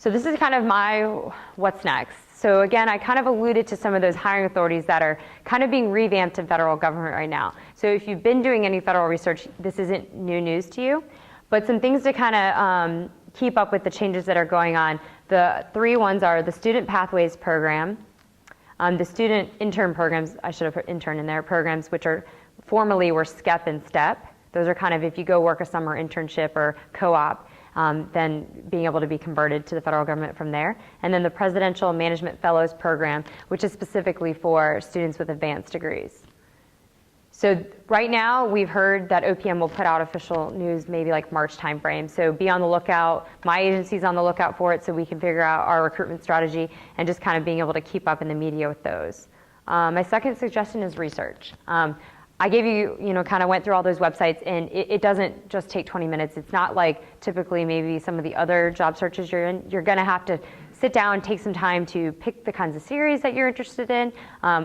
So this is kind of my what's next. So again, I kind of alluded to some of those hiring authorities that are kind of being revamped in federal government right now. So if you've been doing any federal research, this isn't new news to you, but some things to kind of keep up with the changes that are going on. The three ones are the Student Pathways Program, the Student Intern Programs, I should have put intern in there, programs which are formerly were STEP and STEP. Those are kind of if you go work a summer internship or co-op, then being able to be converted to the federal government from there. And then the Presidential Management Fellows Program, which is specifically for students with advanced degrees. So right now, we've heard that OPM will put out official news maybe like March timeframe. So be on the lookout. My agency's on the lookout for it so we can figure out our recruitment strategy and just kind of being able to keep up in the media with those. My second suggestion is research. I gave you, kind of went through all those websites, and it doesn't just take 20 minutes. It's not like typically maybe some of the other job searches you're in. You're going to have to sit down, take some time to pick the kinds of series that you're interested in,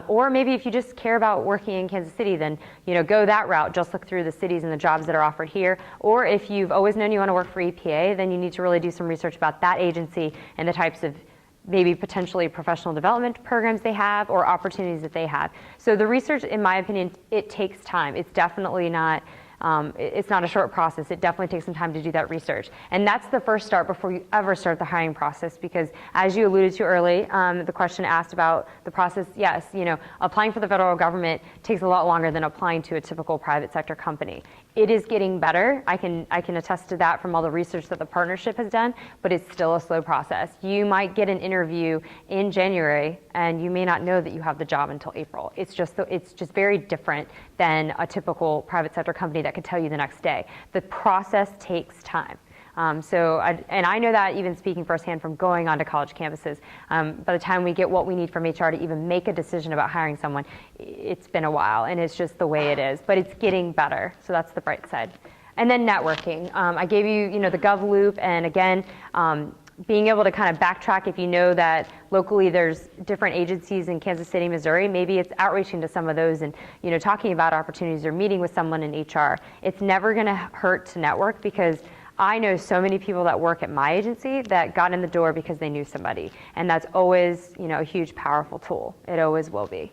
or maybe if you just care about working in Kansas City, then go that route. Just look through the cities and the jobs that are offered here. Or if you've always known you want to work for EPA, then you need to really do some research about that agency and the types of maybe potentially professional development programs they have or opportunities that they have. So the research, in my opinion, it takes time. It's definitely not, it's not a short process. It definitely takes some time to do that research. And that's the first start before you ever start the hiring process, because as you alluded to early, the question asked about the process, yes, applying for the federal government takes a lot longer than applying to a typical private sector company. It is getting better. I can attest to that from all the research that the partnership has done, but it's still a slow process. You might get an interview in January, and you may not know that you have the job until April. It's just very different than a typical private sector company that could tell you the next day. The process takes time. And I know that even speaking firsthand from going onto college campuses, by the time we get what we need from HR to even make a decision about hiring someone, it's been a while, and it's just the way it is, but it's getting better, so that's the bright side. And then networking. I gave you, the Gov Loop, and again, being able to kind of backtrack if you know that locally there's different agencies in Kansas City, Missouri, maybe it's outreaching to some of those and talking about opportunities or meeting with someone in HR. It's never going to hurt to network, because I know so many people that work at my agency that got in the door because they knew somebody, and that's always a huge, powerful tool. It always will be.